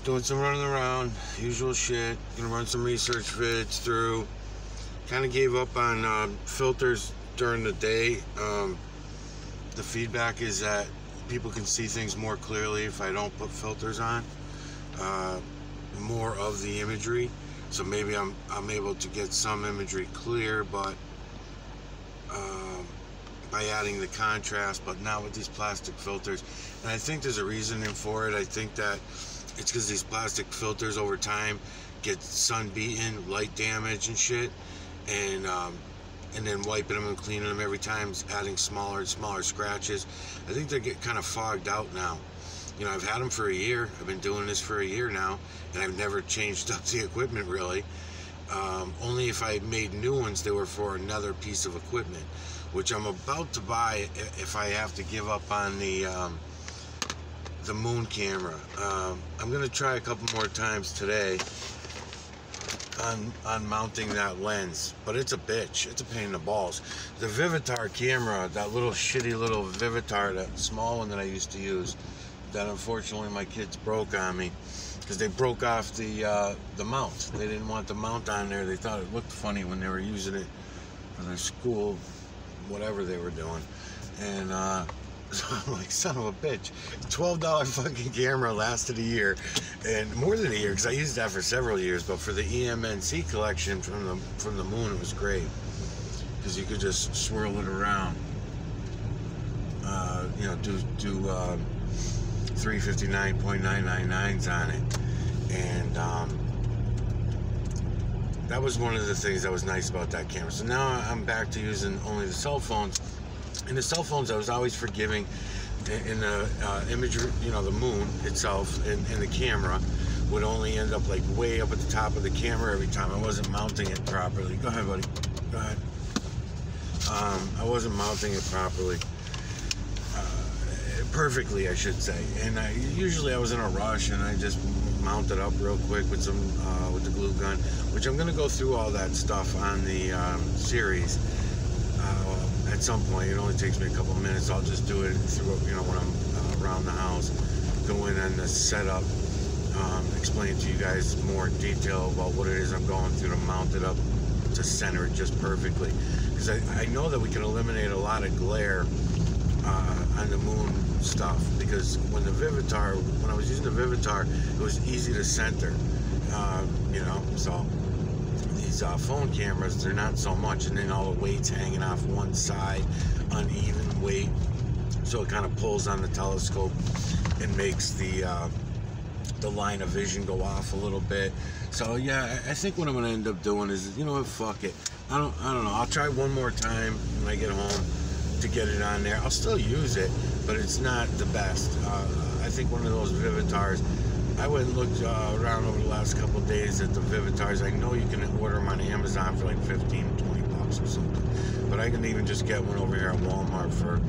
Doing some running around, usual shit. Gonna run some research vids through. Kind of gave up on filters during the day. The feedback is that people can see things more clearly if I don't put filters on. More of the imagery, so maybe I'm able to get some imagery clear, but by adding the contrast, but not with these plastic filters. And I think there's a reasoning for it. I think that it's because these plastic filters over time get sun beaten, light damage and shit, and then wiping them and cleaning them every time, adding smaller and smaller scratches. I think they get kind of fogged out now. You know, I've had them for a year. I've been doing this for a year now, and I've never changed up the equipment really. Only if I made new ones, they were for another piece of equipment, which I'm about to buy if I have to give up on the Moon camera. I'm gonna try a couple more times today on mounting that lens, but it's a bitch. It's a pain in the balls. The Vivitar camera, that little shitty little Vivitar, that small one that I used to use, that unfortunately my kids broke on me because they broke off the mount. They didn't want the mount on there. They thought it looked funny when they were using it for their school, whatever they were doing. And so I'm like, son of a bitch. $12 fucking camera lasted a year, and more than a year, because I used that for several years. But for the EMNC collection from the Moon, it was great because you could just swirl it around. You know, do 359.999s on it, and that was one of the things that was nice about that camera. So now I'm back to using only the cell phones. And the cell phones, I was always forgiving in the imagery, you know, the Moon itself, and the camera would only end up like way up at the top of the camera every time. I wasn't mounting it properly. Go ahead, buddy. Go ahead. I wasn't mounting it properly. Perfectly, I should say. And usually I was in a rush, and I just mounted up real quick with some with the glue gun, which I'm going to go through all that stuff on the series at some point. It only takes me a couple minutes. I'll just do it through, you know, when I'm around the house, go in on the setup, explain to you guys more detail about what it is I'm going through to mount it up to center it just perfectly, because I know that we can eliminate a lot of glare on the Moon stuff, because when I was using the Vivitar, it was easy to center, you know. So these phone cameras, they're not so much, and then all the weight's hanging off one side, uneven weight, so it kind of pulls on the telescope and makes the line of vision go off a little bit. So yeah, I think what I'm gonna end up doing is, you know what, fuck it. I don't know. I'll try one more time when I get home to get it on there. I'll still use it, but it's not the best. I think one of those Vivitars, I went and looked around over the last couple of days at the Vivitars. I know you can order them on Amazon for like 15, 20 bucks or something, but I can even just get one over here at Walmart for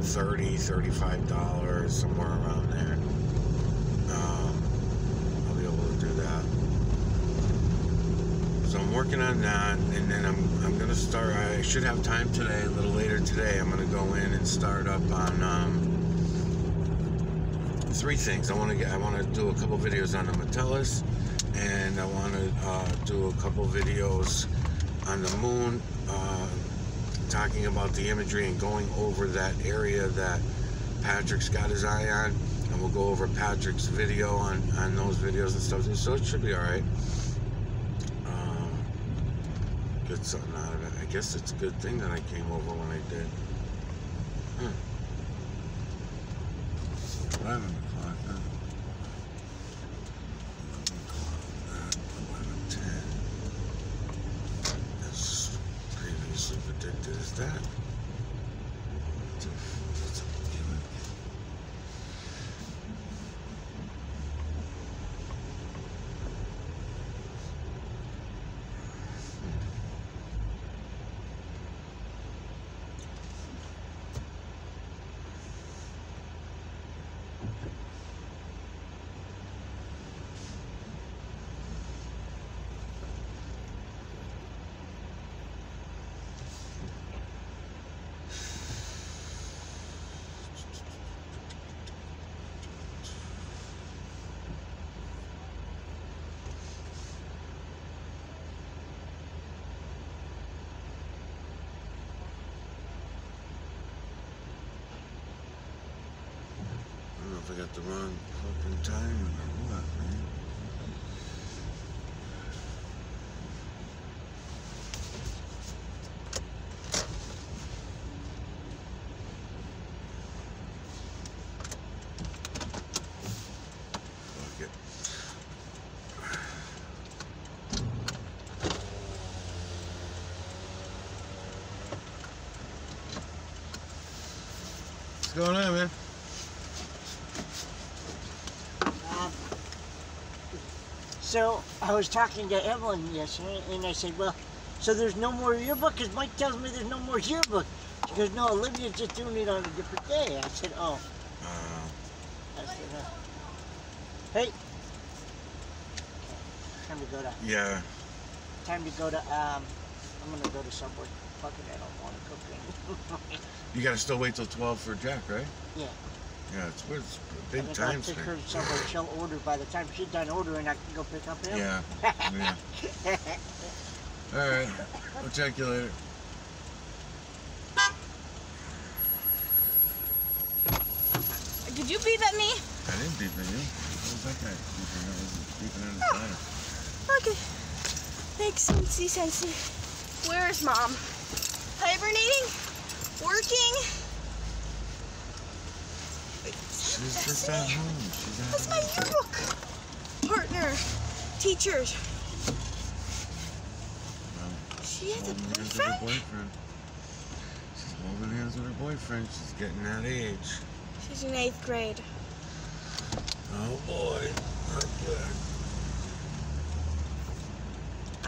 $30, $35, somewhere around there. I'll be able to do that. So I'm working on that, and then I'm gonna start. I should have time today, a little later today. I'm gonna go in and start up on three things. I want to do a couple videos on the Metellus, and I want to do a couple videos on the Moon, talking about the imagery and going over that area that Patrick's got his eye on, and we'll go over Patrick's video on those videos and stuff. So it should be all right. Get something out of it. I guess it's a good thing that I came over when I did. 11 o'clock, huh? 11:10. As previously predicted, is that? That's a gimmick. if I got the wrong fucking time or what, man. Fuck it. What's going on, man? So I was talking to Evelyn yesterday, and I said, well, so there's no more yearbook? Because Mike tells me there's no more yearbook. She goes, no, Olivia's just doing it on a different day. I said, oh. I said, hey. Time to go to... Yeah. Time to go to, I'm going to go to Subway. Fuck it, I don't want to cook anymore. You gotta still wait till 12 for Jack, right? Yeah. Yeah, it's a big I'll time take span. her to Subway. She'll order. By the time she's done ordering, I can go pick up him. Yeah. Yeah. Alright. I'll check you later. Did you beep at me? I didn't beep at you. What was that guy beeping? I was beeping at his ladder. Okay. Makes sense. Where's Mom? Hibernating? Working? She's just at home. She's at That's my home. yearbook. Partner. Teachers. Well, She has a holding hands with her boyfriend? boyfriend. She's holding hands with her boyfriend. She's getting that age. She's in 8th grade. Oh boy. Not good.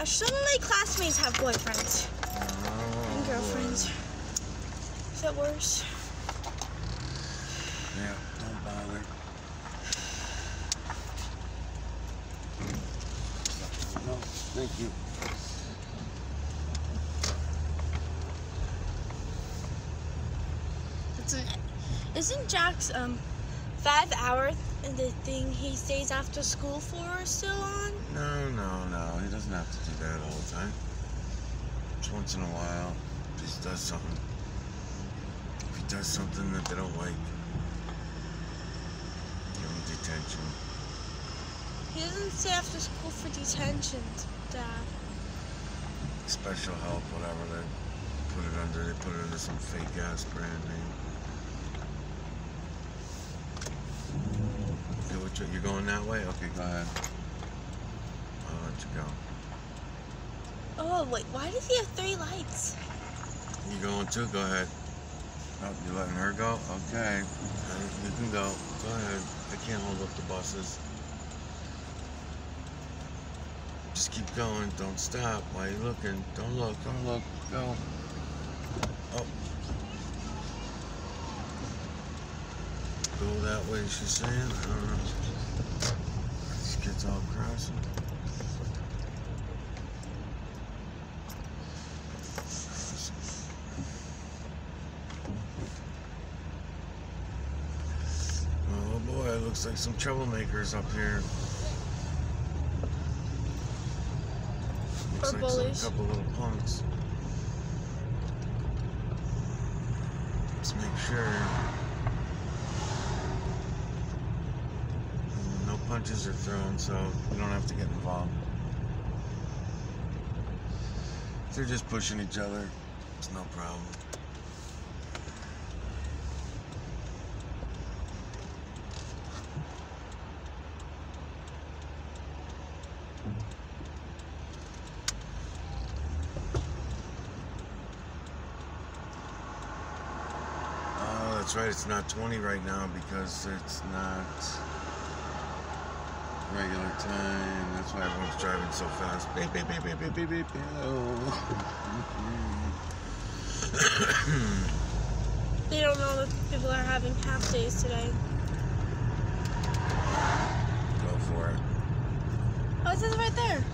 So many classmates have boyfriends Oh, and girlfriends. Is that worse? Yeah, don't bother. No, thank you. Isn't Jack's 5 hour and the thing he stays after school for still on? No. He doesn't have to do that all the time. Just once in a while, he just does something. If he does something that they don't like, give him detention. He doesn't stay after school for detention, Dad. Special help, whatever they put it under. They put it under some fake ass brand name. Okay, you're going that way? Okay, go ahead. I'll let you go. Oh, wait, why does he have 3 lights? You going too? Go ahead. Oh, you letting her go? Okay. You can go. Go ahead. I can't hold up the buses. Just keep going. Don't stop. Why are you looking? Don't look. Don't look. Go. Oh. Go that way, she's saying? I don't know. These kids all crossing. Oh boy, it looks like some troublemakers up here. Looks Or like bullies. some couple little punks. Let's make sure. No punches are thrown, so we don't have to get involved. If they're just pushing each other, it's no problem. Oh, that's right, it's not 20 right now because it's not regular time. That's why everyone's driving so fast. Beep, beep, beep, beep, beep, beep, beep. They don't know that people are having half days today. Go for it. Oh, it says right there.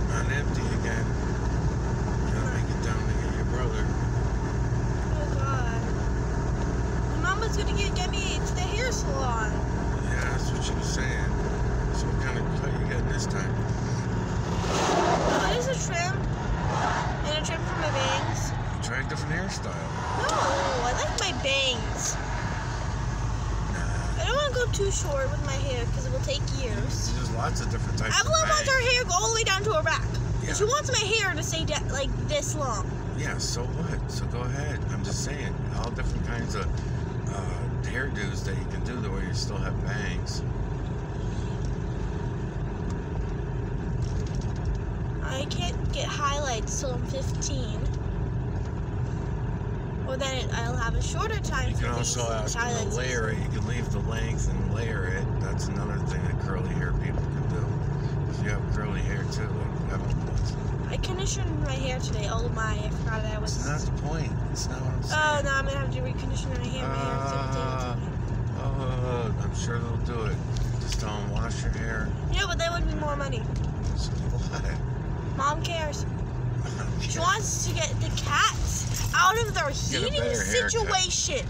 Not empty again. You gotta make it down to get your brother. Oh, God. My mom was going to get me to the hair salon. Yeah, that's what she was saying. this time. Oh, there's a trim. And a trim for my bangs. Try a different hairstyle. No, I like my bangs. Nah. I don't want to go too short with my hair because it will take years. There's lots of different types of Evelyn wants her bangs. hair go all the way down to her back. Yeah. She wants my hair to stay like this long. Yeah, so what? So go ahead. I'm just saying, all different kinds of hairdos that you can do the way you still have bangs. I can't get highlights till I'm 15. Or then I'll have a shorter time You for can these also ask them to highlights. layer it. You can leave the length and layer it. That's another thing that curly hair people can do. If you have curly hair too, like Evan does. I conditioned my hair today. Oh my, I forgot I was. That's not the point. That's not what I'm saying. Oh no, I'm gonna have to recondition my hair. My hair's irritated. I'm sure they'll do it. Just tell them wash your hair. Yeah, but that would be more money. So what? Mom cares. She wants to get the cats out of their Get a heating better haircut. situation.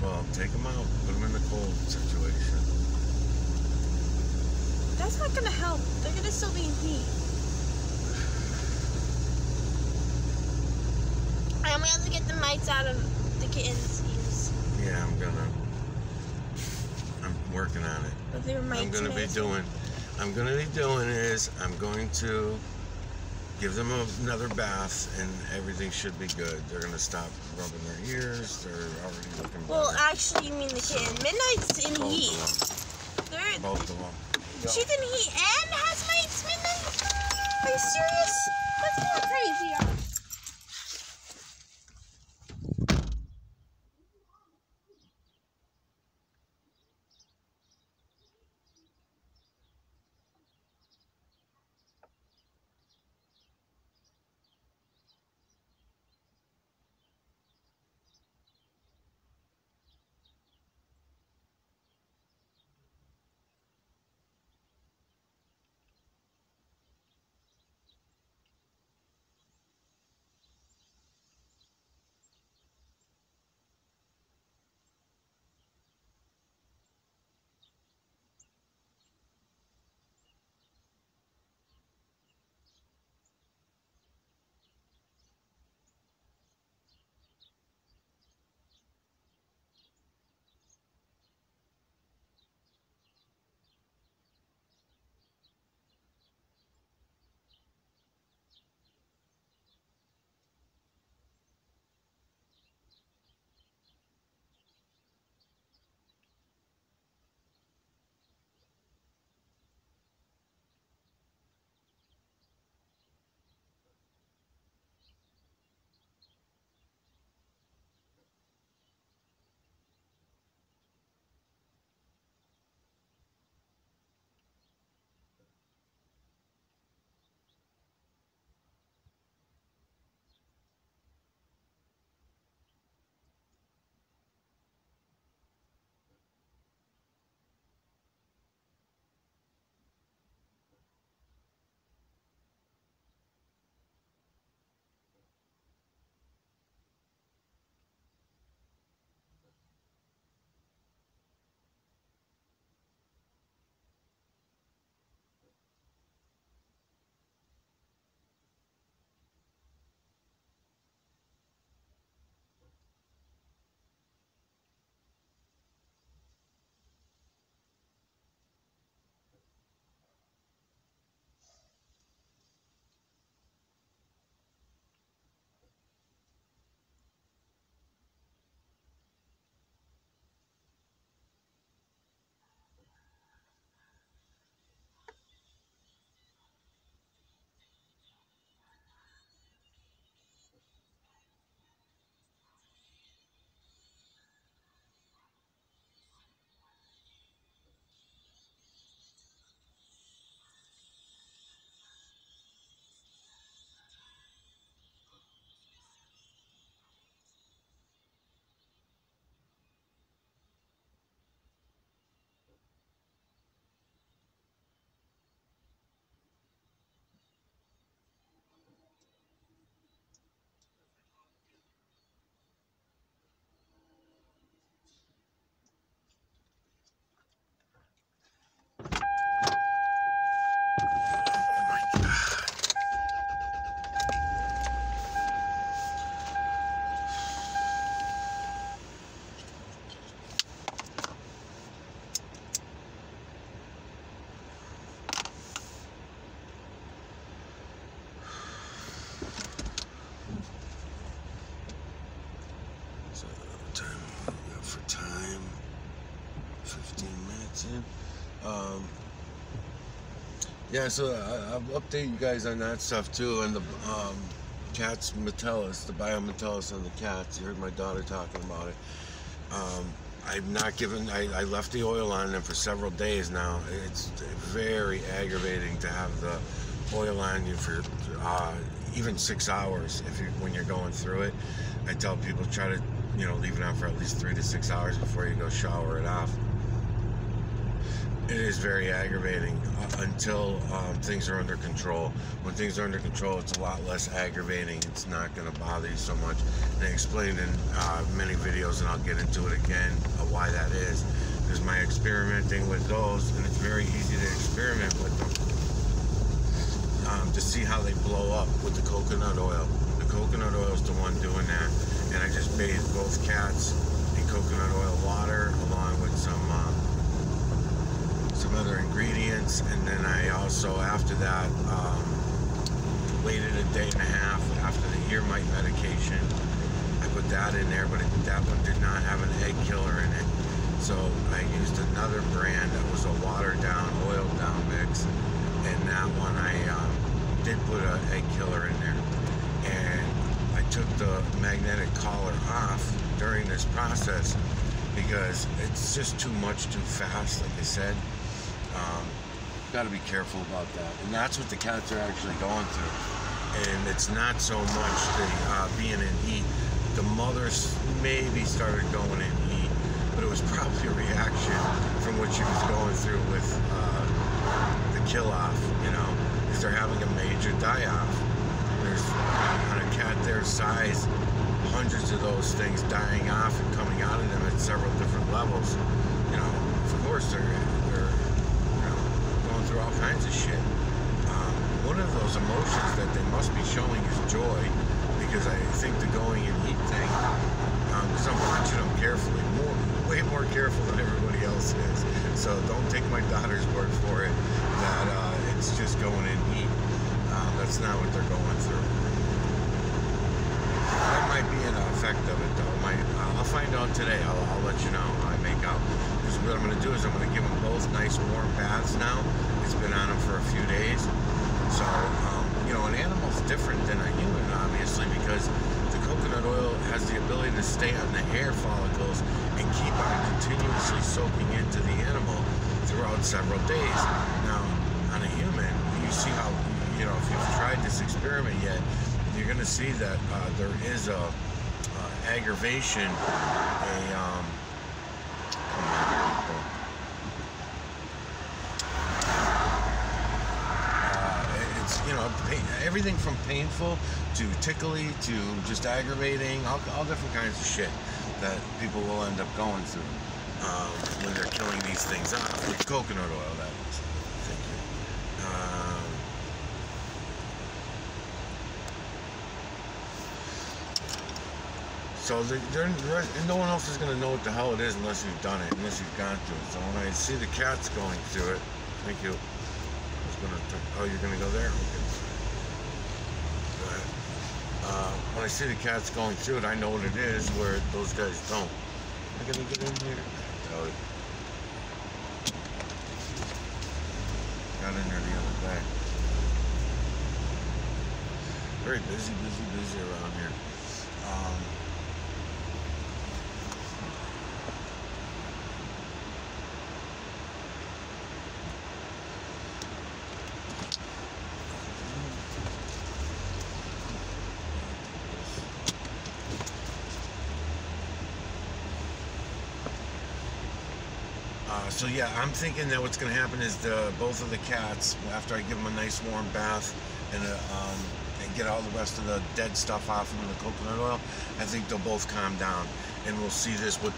Well, take them out. Put them in the cold situation. That's not gonna help. They're gonna still be in heat. And we have to get the mites out of the kittens' ears. Yeah, I'm working on it. With their mites. I'm gonna be doing is I'm going to give them another bath and everything should be good. They're gonna stop rubbing their ears. They're already looking better. Well, actually, you mean the kitten. Midnight's in Both heat. of them. They're, Both of them. she's in heat and has mites. Midnight. Are you serious? That's more crazy. Oh my God. So what time we got for time? 15 minutes in. Yeah, so I'll update you guys on that stuff too, and the cat's Metellus, the biometellus on the cats. You heard my daughter talking about it. I've not given, I left the oil on them for several days now. It's very aggravating to have the oil on you for even 6 hours when you're going through it. I tell people try to, leave it on for at least 3 to 6 hours before you go shower it off. It is very aggravating until things are under control. When things are under control, it's a lot less aggravating. It's not going to bother you so much. And I explained in many videos, and I'll get into it again, why that is. Because my experimenting with those, and it's very easy to experiment with them, to see how they blow up with the coconut oil. The coconut oil is the one doing that. And I just bathed both cats in coconut oil water, along with some other ingredients, and then I also, after that, waited a day and a half after the ear mite medication. I put that in there, but that one did not have an egg killer in it. So I used another brand that was a watered down, oiled down mix, and that one I did put an egg killer in there. And I took the magnetic collar off during this process because it's just too much too fast, like I said. Got to be careful about that, and that's what the cats are actually going through. And it's not so much the being in heat. The mothers maybe started going in heat, but it was probably a reaction from what she was going through with the kill-off, because they're having a major die-off. There's, on a cat their size, hundreds of those things dying off and coming out of them at several different levels. Of course they're through all kinds of shit. One of those emotions that they must be showing is joy, because I think the going in heat thing, because I'm watching them carefully, way more careful than everybody else is. So don't take my daughter's word for it that it's just going in heat. That's not what they're going through. That might be an effect of it, though. I'll find out today. I'll let you know how I make out. Because what I'm going to do is I'm going to give them both nice warm baths now. It's been on them for a few days. So, an animal's different than a human, obviously, because the coconut oil has the ability to stay on the hair follicles and keep on continuously soaking into the animal throughout several days. Now, on a human, you see how, if you've tried this experiment yet, you're going to see that there is a aggravation, everything from painful to tickly to just aggravating, all different kinds of shit that people will end up going through when they're killing these things off with coconut oil. That is. Thank you. So no one else is going to know what the hell it is unless you've done it, unless you've gone through it. So when I see the cats going through it, thank you. Oh, you're going to go there? Okay. Go ahead. When I see the cats going through it, I know what it is, where those guys don't. Am I going to get in here? Oh, got in there the other day. Very busy around here. So yeah, I'm thinking that what's going to happen is both of the cats, after I give them a nice warm bath and get all the rest of the dead stuff off them in the coconut oil, I think they'll both calm down, and we'll see this what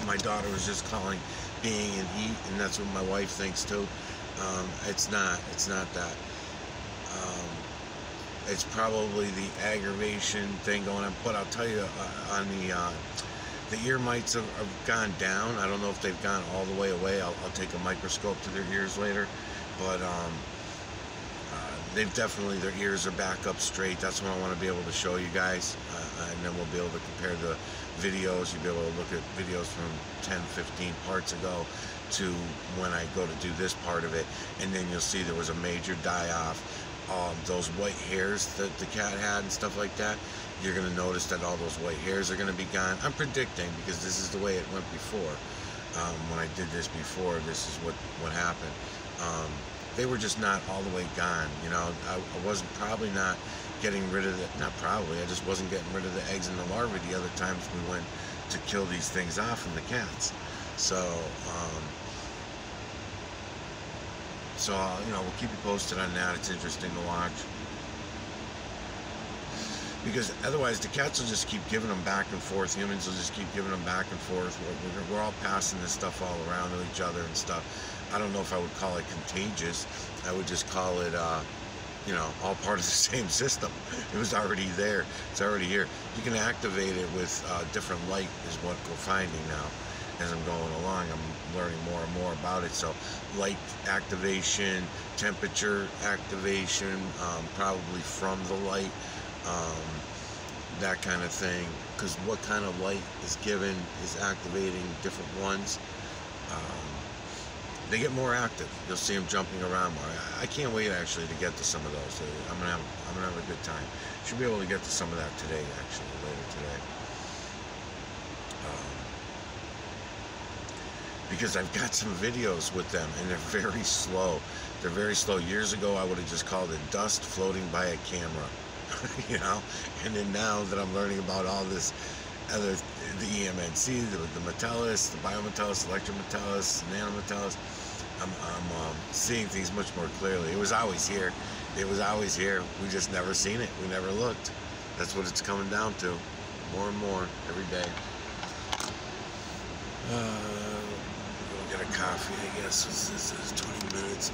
my daughter was just calling being in heat, and that's what my wife thinks too. It's not that. It's probably the aggravation thing going on. But I'll tell you, on the ear mites have gone down. I don't know if they've gone all the way away. I'll take a microscope to their ears later, but they've definitely, their ears are back up straight. That's what I want to be able to show you guys, and then we'll be able to compare the videos. You'll be able to look at videos from 10, 15 parts ago to when I go to do this part of it, and then you'll see there was a major die-off. Those white hairs that the cat had and stuff like that, you're going to notice that all those white hairs are going to be gone. I'm predicting, because this is the way it went before. When I did this before, this is what happened. They were just not all the way gone. You know, I wasn't probably not getting rid of not probably, I just wasn't getting rid of the eggs and the larvae the other times we went to kill these things off from the cats. So, you know, we'll keep you posted on that. It's interesting to watch. Because otherwise the cats will just keep giving them back and forth. Humans will just keep giving them back and forth. We're all passing this stuff all around to each other and stuff. I don't know if I would call it contagious. I would just call it, you know, all part of the same system. It was already there. It's already here. You can activate it with different light is what we're finding now. As I'm going along, I'm learning more and more about it. So light activation, temperature activation, probably from the light, that kind of thing. Because what kind of light is given is activating different ones. They get more active. You'll see them jumping around more. I can't wait actually to get to some of those. I'm gonna have a good time. Should be able to get to some of that today, actually, later today. Because I've got some videos with them, and they're very slow. They're very slow. Years ago, I would have just called it dust floating by a camera, you know? And then now that I'm learning about all this other, the EMNC, the Metellus, the Biometellus, Electrometellus, Nanometellus, I'm seeing things much more clearly. It was always here. It was always here. We just never seen it. We never looked. That's what it's coming down to. More and more every day. We'll get a coffee, I guess. This is 20 minutes.